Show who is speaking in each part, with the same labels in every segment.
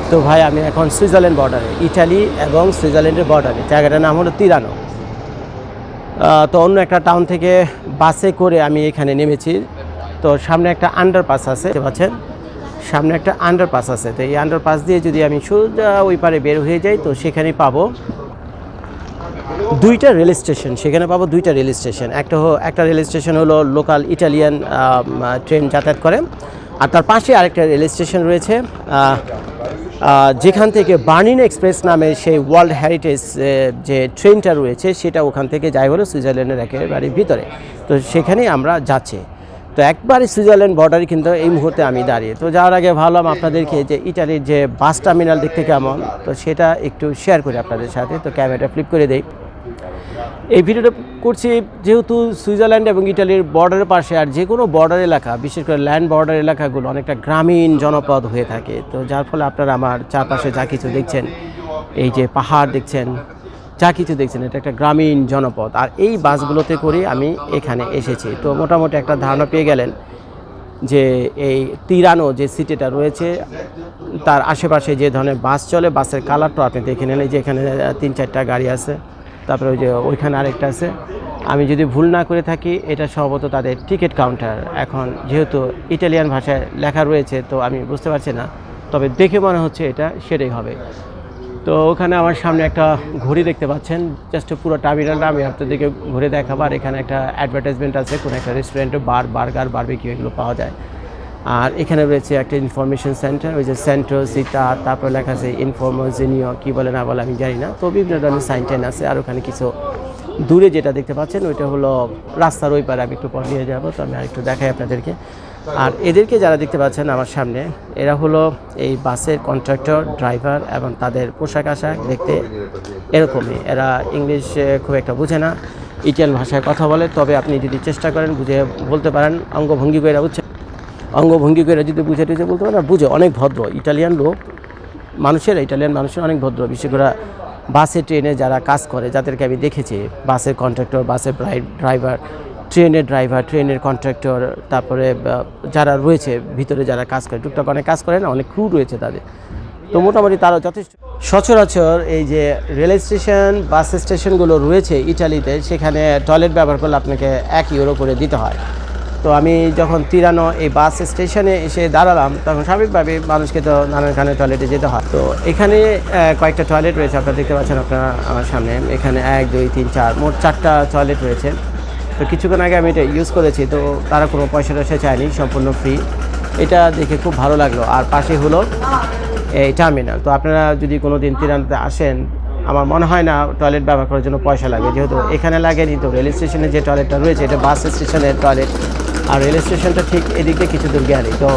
Speaker 1: তো ভাই আমি এখন সুইজারল্যান্ড বর্ডারে, ইটালি এবং সুইজারল্যান্ডের বর্ডারে, জায়গাটার নাম হলো তিরানো। তো অন্য একটা টাউন থেকে বাসে করে আমি এখানে নেমেছি। তো সামনে একটা আন্ডারপাস আছে, দেখতে পাচ্ছেন সামনে একটা আন্ডারপাস আছে। তো এই আন্ডারপাস দিয়ে যদি আমি সোজা ওই পারে বের হয়ে যাই, তো সেখানে পাবো দুইটা রেল স্টেশন। সেখানে পাবো দুইটা রেল স্টেশন। একটা রেল স্টেশন হলো লোকাল ইটালিয়ান ট্রেন যাতায়াত করে, আর তার পাশে আরেকটা রেল স্টেশন রয়েছে যেখান থেকে বার্লিন এক্সপ্রেস নামে সেই ওয়ার্ল্ড হেরিটেজ যে ট্রেনটা রয়েছে সেটা ওখান থেকে যায় হলো সুইজারল্যান্ডের একেবারে ভিতরে। তো সেখানেই আমরা যাচ্ছি। তো একবারে সুইজারল্যান্ড বর্ডারে কিন্তু এই মুহূর্তে আমি দাঁড়িয়ে। তো যাওয়ার আগে ভাবলাম আপনাদেরকে যে ইটালির যে বাস টার্মিনাল দেখতে কেমন, তো সেটা একটু শেয়ার করি আপনাদের সাথে। তো ক্যামেরাটা ফ্লিপ করে দেই। এই ভিডিওটা করছি যেহেতু সুইজারল্যান্ড এবং ইটালির বর্ডারের পাশে, আর যে কোনো বর্ডার এলাকা, বিশেষ করে ল্যান্ড বর্ডার এলাকাগুলো অনেকটা গ্রামীণ জনপদ হয়ে থাকে। তো যার ফলে আপনারা আমার চারপাশে যা কিছু দেখছেন, এই যে পাহাড় দেখছেন, যা কিছু দেখছেন, এটা একটা গ্রামীণ জনপদ। আর এই বাসগুলোতে করে আমি এখানে এসেছি। তো মোটামুটি একটা ধারণা পেয়ে গেলেন যে এই তিরানো যে সিটিটা রয়েছে তার আশেপাশে যে ধরনের বাস চলে, বাসের কালারটা আপনি দেখে নেন। এই যে এখানে 3-4টা গাড়ি আছে, তারপরে ওই যে ওইখানে আরেকটা আছে। আমি যদি ভুল না করে থাকি এটা সম্ভবত তাদের টিকিট কাউন্টার। এখন যেহেতু ইটালিয়ান ভাষায় লেখা রয়েছে তো আমি বুঝতে পারছি না, তবে দেখে মনে হচ্ছে এটা সেটাই হবে। তো ওখানে আমার সামনে একটা ঘড়ি দেখতে পাচ্ছেন, জাস্ট পুরো টার্মিনালটা আমি আপনাদেরকে ঘুরে দেখাবো। আর এখানে একটা অ্যাডভার্টাইজমেন্ট আছে, কোনো একটা রেস্টুরেন্টে বার্গার বারবিকিউ এগুলো পাওয়া যায়। আর এখানে রয়েছে একটা ইনফরমেশন সেন্টার, ওই যে সেন্ট্রো সিটা, তারপর লেখা আছে ইনফরমেশনিও, কী বলে না বলে আমি জানি না। তো বিভিন্ন ধরনের সাইন টাইন আছে। আর ওখানে কিছু দূরে যেটা দেখতে পাচ্ছেন ওইটা হলো রাস্তার ওই পারে, আমি একটু পর দিয়ে যাবো। তো আমি আরেকটু দেখাই আপনাদেরকে। আর এদেরকে যারা দেখতে পাচ্ছেন আমার সামনে, এরা হলো এই বাসের কন্ট্রাক্টর, ড্রাইভার, এবং তাদের পোশাক আশাক দেখতে এরকমই। এরা ইংলিশ খুব একটা বুঝে না, ইটালিয়ান ভাষায় কথা বলে। তবে আপনি যদি চেষ্টা করেন বুঝে বলতে পারেন, অঙ্গভঙ্গি করে বুঝছে, অঙ্গভঙ্গি করে যদি বুঝে টুঝে বলতে পারেন, বুঝে অনেক ভদ্র ইটালিয়ান মানুষের অনেক ভদ্র। বিশেষ করে বাসে ট্রেনে যারা কাজ করে, যাদেরকে আমি দেখেছি, বাসের কন্ট্রাক্টর, বাসের ড্রাইভার, ট্রেনের কন্ট্রাক্টর, তারপরে যারা রয়েছে ভিতরে যারা কাজ করে, টুকটাক অনেক কাজ করে না, অনেক ক্রু রয়েছে তাদের। তো মোটামুটি তারা যথেষ্ট। সচরাচর এই যে রেল স্টেশন, বাস স্টেশনগুলো রয়েছে ইটালিতে, সেখানে টয়লেট ব্যবহার করলে আপনাকে €1 করে দিতে হয়। তো আমি যখন তিরানো এই বাস স্টেশনে এসে দাঁড়ালাম, তখন স্বাভাবিকভাবে মানুষকে তো নানানখানে টয়লেটে যেতে হয়। তো এখানে কয়েকটা টয়লেট রয়েছে, আপনারা দেখতে পাচ্ছেন আপনারা আমার সামনে। এখানে 1, 2, 3, 4 মোট 4টা টয়লেট রয়েছে। তো কিছুক্ষণ আগে আমি এটা ইউজ করেছি, তো তারা কোনো পয়সা টয়সা চায়নি, সম্পূর্ণ ফ্রি। এটা দেখে খুব ভালো লাগলো। আর পাশে হলো এই টার্মিনাল। তো আপনারা যদি কোনো দিন তিরানোতে আসেন, আমার মনে হয় না টয়লেট ব্যবহার করার জন্য পয়সা লাগে, যেহেতু এখানে লাগেনি। তো রেল স্টেশনে যে টয়লেটটা রয়েছে এটা বাস স্টেশনের টয়লেট, আর রেল স্টেশনটা ঠিক এদিকে কিছু দূর গেলে। তো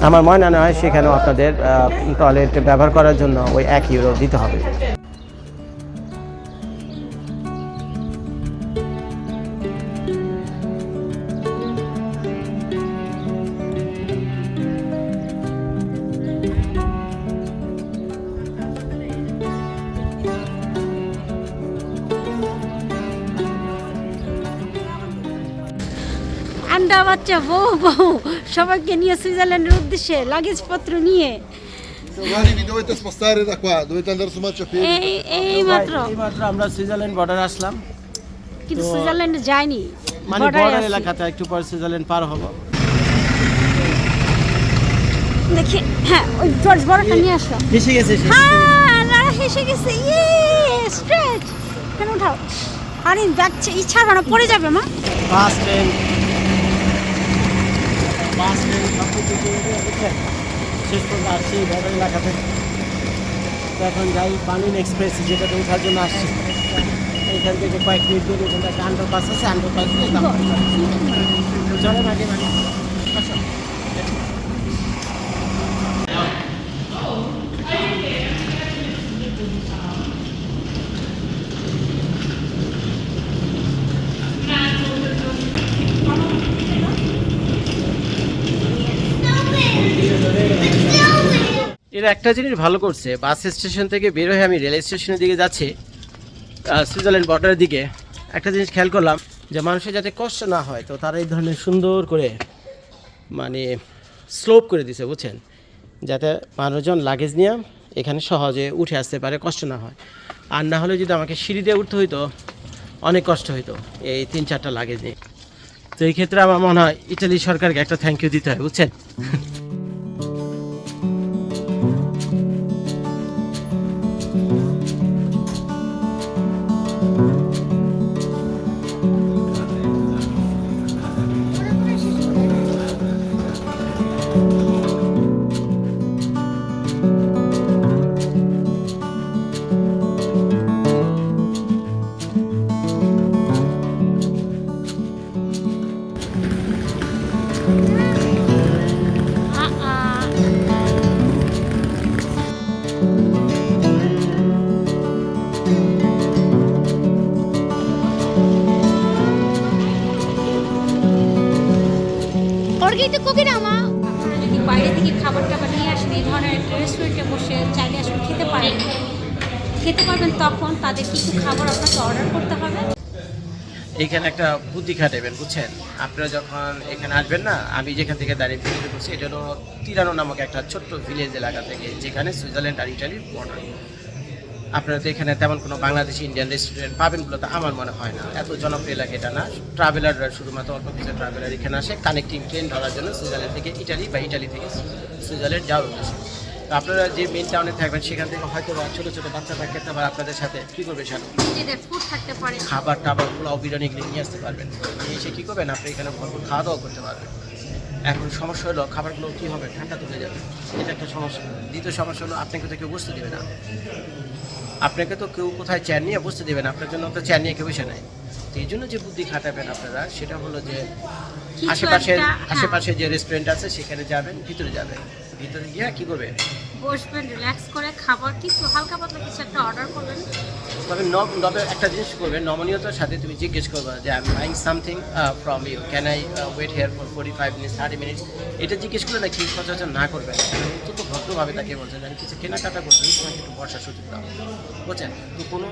Speaker 1: আমার মনে হয় সেখানেও আপনাদের টয়লেট ব্যবহার করার জন্য ওই €1 দিতে হবে।
Speaker 2: আন্ডা বাচ্চা বউ সবাইকে নিয়ে সুইজারল্যান্ডের উদ্দেশ্যে লাগেজপত্র নিয়ে
Speaker 3: Domani vi dovete spostare da qua, dovete andare su marciapiedi.
Speaker 2: এই মাত্র
Speaker 1: আমরা সুইজারল্যান্ড বর্ডারে আসলাম,
Speaker 2: কিন্তু সুইজারল্যান্ডে যাইনি,
Speaker 1: মানে বর্ডার এলাকাতে। একটু পর সুইজারল্যান্ড পার হবো।
Speaker 2: দেখি হ্যাঁ, ওই জর্জ বড়টা নিয়ে আসো।
Speaker 1: এসে গেছে
Speaker 2: হ্যাঁ, লারা এসে গেছে। স্ট্রেট কেন উঠাও? আরে যাচ্ছে, ইচ্ছা বানা পড়ে যাবে মা।
Speaker 1: বাস ট্রেন শেষ পর্যন্ত আসছি বর্ডার এলাকাতে। তো এখন যাই বার্লিন এক্সপ্রেস, যেটাতে ওঠার জন্য আসছি। এখান থেকে কয়েক মিনিট দূরে এখানে একটা আন্ডারপাস আছে, আন্ডারপাস দিয়ে চলেন আগে মানে আসো। এর একটা জিনিস ভালো করছে, বাস স্টেশন থেকে বের হয়ে আমি রেল স্টেশনের দিকে যাচ্ছি, সুইজারল্যান্ড বর্ডারের দিকে। একটা জিনিস খেয়াল করলাম যে মানুষের যাতে কষ্ট না হয়, তো তারা এই ধরনের সুন্দর করে মানে স্লোপ করে দিছে, বুঝছেন। যাতে মানুষজন লাগেজ নিয়ে এখানে সহজে উঠে আসতে পারে, কষ্ট না হয়। আর না হলে যদি আমাকে সিঁড়ি দিয়ে উঠতে হইতো অনেক কষ্ট হইতো এই 3-4টা লাগেজ নিয়ে। তো এই ক্ষেত্রে আমার মনে হয় ইটালি সরকারকে একটা থ্যাংক ইউ দিতে হয়, বুঝছেন।
Speaker 2: Orgito Kokirama. আপনারা যদি বাইরে থেকে খাবার টাবার নিয়ে আসেন, এই ধরনের একটা রেস্টুরেন্টে বসে চাইলে আসলে খেতে পারবেন, তখন তাদের কিছু খাবার আপনাকে অর্ডার করতে হবে।
Speaker 1: এখানে একটা বুদ্ধি খাটাবেন, বুঝছেন। আপনারা যখন এখানে আসবেন না, আমি যেখান থেকে দাঁড়িয়ে ভিডিও করছি, এটা হলো তিরানো নামক একটা ছোট্ট ভিলেজ এলাকা থেকে, যেখানে সুইজারল্যান্ড আর ইটালির বর্ডার। আপনারা তো এখানে তেমন কোনো বাংলাদেশি ইন্ডিয়ান রেস্টুরেন্ট পাবেন বলে তো আমার মনে হয় না। এত জনপ্রিয় এলাকা এটা না। ট্রাভেলাররা শুধুমাত্র অল্প কিছু ট্রাভেলার এখানে আসে কানেক্টিং ট্রেন ধরার জন্য, সুইজারল্যান্ড থেকে ইটালি বা ইটালি থেকে সুইজারল্যান্ড যাওয়ার উদ্দেশ্যে। তো আপনারা যে মেন টাউনে থাকবেন সেখান থেকে হয়তো বা ছোটো ছোটো বাচ্চারা খেতে পারে, আপনাদের সাথে কী করবে সাথে
Speaker 2: নিজেদের ফুড থাকতে পারে,
Speaker 1: খাবার টাবার পোলাও বিরিয়ানি নিয়ে আসতে পারবেন। নিয়ে এসে কী করবেন, আপনি এখানে ভরপুর খাওয়া দাওয়া করতে পারবেন। এখন সমস্যা হলো খাবারগুলো কী হবে, ঠান্ডা তুলে যাবে, এটা একটা সমস্যা। দ্বিতীয় সমস্যা হলো আপনাকে তো কেউ বুঝতে দেবে না, আপনাকে তো কেউ কোথায় চেয়ার নিয়ে বসতে দেবেন, আপনার জন্য তো চেয়ার নিয়ে কেউ বসে নাই। তো এই জন্য যে বুদ্ধি খাটাবেন আপনারা, সেটা হলো যে আশেপাশে যে রেস্টুরেন্ট আছে সেখানে যাবেন, ভিতরে গিয়ে কী করবেন,
Speaker 2: বসবেন, রিল্যাক্স করে খাবার কিছু হালকা পাতলা কিছু একটা অর্ডার করবেন।
Speaker 1: তবে একটা জিনিস করবেন, নমনীয়তার সাথে তুমি জিজ্ঞেস করবে যে I am buying something from you, can I wait here for 45 minutes 30 minutes. এটা জিজ্ঞেস করলে না কি সচরাচর না করবেন, অত্যন্ত ভদ্রভাবে তাকে বলছেন আমি কিছু কেনাকাটা করতে, তোমাকে একটু বর্ষার সুযোগ দাও, বুঝছেন। তো কোনো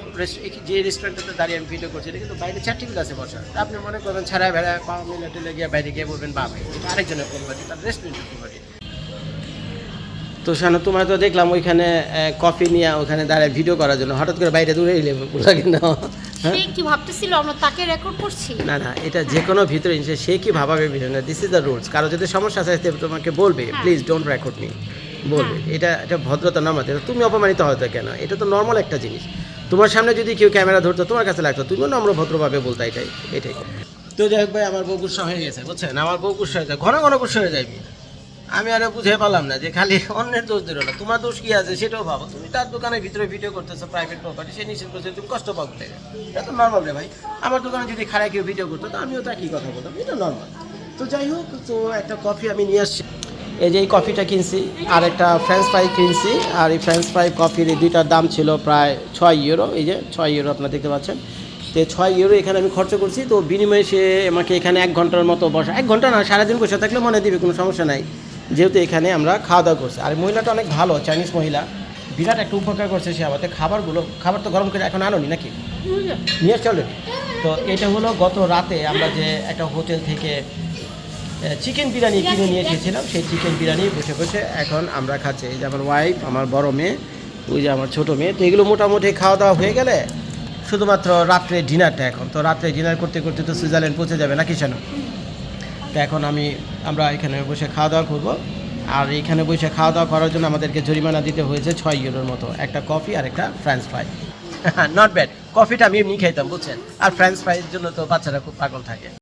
Speaker 1: যে রেস্টুরেন্টে দাঁড়িয়ে আমি ভিডিও করছি, এটা কিন্তু বাইরে 4 টেবিল আছে বসার। আপনি মনে করবেন ছাড়া ভেড়া পাওয়া মিনিটে গিয়ে বাইরে গিয়ে বলবেন বা ভাই এটা আরেকজনের প্রপার্টি, তার রেস্টুরেন্টের প্রপার্টি। তো শানু, তোমার তো দেখলাম ওইখানে কফি নিয়ে ওখানে দাঁড়ায় ভিডিও করার জন্য, হঠাৎ করে বাইরে দূরে এলে কিন্তু
Speaker 2: সে কি ভাবতেছিল আমরা তাকে রেকর্ড করছি।
Speaker 1: না এটা যে কোনো ভিতরে সে কি ভাবাবে বিষয় না, দিস ইজ দ্য রুলস। কারো যদি সমস্যা আছে তোমাকে বলবে প্লিজ ডোন্ট রেকর্ড মি, বলবে। এটা ভদ্রতা নামাতে, তুমি অপমানিত হয়তো কেন, এটা তো নর্মাল একটা জিনিস। তোমার সামনে যদি কেউ ক্যামেরা ধরতো তোমার কাছে লাগতো, তুমিও নম্র ভদ্রভাবে বলতো, এটাই। তো যাই হোক ভাই, আমার বউ গুসা হয়ে গেছে, বুঝছেন। আমার বউ গুসা হয়ে যায়, ঘন গুসা হয়ে যাবি। আমি আরে বুঝে পারলাম না যে খালি অন্যের দোষ দিল না, তোমার দোষ কি আছে সেটাও ভাবো। তুমি তার দোকানের ভিতরে ভিডিও করতেছো, প্রাইভেট প্রপার্টি, সে নিশ্চিত করছে, তুমি কষ্ট পাবো। এটা তো নর্মাল রে ভাই। আমার দোকানে যদি খারাপ কেউ ভিডিও করতো তো আমিও তা কি কথা বলতাম, এটা নর্মাল। তো যাই হোক, তো একটা কফি আমি নিয়ে আসছি। এই যে এই কফিটা কিনছি, আর একটা ফ্রেঞ্চ ফ্রাই কিনছি। আর এই ফ্রেঞ্চ ফ্রাই কফির এই দুইটার দাম ছিল প্রায় 6 ইউরো। এই যে 6 ইউরো আপনারা দেখতে পাচ্ছেন। তো 6 ইউরো এখানে আমি খরচ করছি। তো বিনিময়ে সে আমাকে এখানে 1 ঘন্টার মতো বসা, 1 ঘন্টা না, সারাদিন বসে থাকলে মনে দিবে, কোনো সমস্যা নাই, যেহেতু এখানে আমরা খাওয়া দাওয়া করছি। আর মহিলাটা অনেক ভালো, চাইনিজ মহিলা, বিরাট একটা উপকার করছে সে আমাদের। খাবার তো গরম করে এখন আনোনি নাকি, নিয়ে আসছে অলরেডি। তো এটা হলো গত রাতে আমরা যে একটা হোটেল থেকে চিকেন বিরিয়ানি কিনে নিয়ে এসেছিলাম, সেই চিকেন বিরিয়ানি বসে বসে এখন আমরা খাচ্ছি। এই যে আমার ওয়াইফ, আমার বড় মেয়ে, ওই যে আমার ছোটো মেয়ে। তো এগুলো মোটামুটি খাওয়া দাওয়া হয়ে গেলে শুধুমাত্র রাত্রে ডিনারটা, এখন তো রাত্রে ডিনার করতে করতে তো সুইজারল্যান্ড পৌঁছে যাবে নাকি শানু। তো এখন আমরা এখানে বসে খাওয়া দাওয়া করবো। আর এখানে বসে খাওয়া দাওয়া করার জন্য আমাদেরকে জরিমানা দিতে হয়েছে 6 ইউরোর মতো, একটা কফি আর একটা ফ্রেঞ্চ ফ্রাই। নট ব্যাড, কফিটা আমি এমনি খাইতাম, বুঝছেন। আর ফ্রেঞ্চ ফ্রাইয়ের জন্য তো বাচ্চারা খুব পাগল থাকে।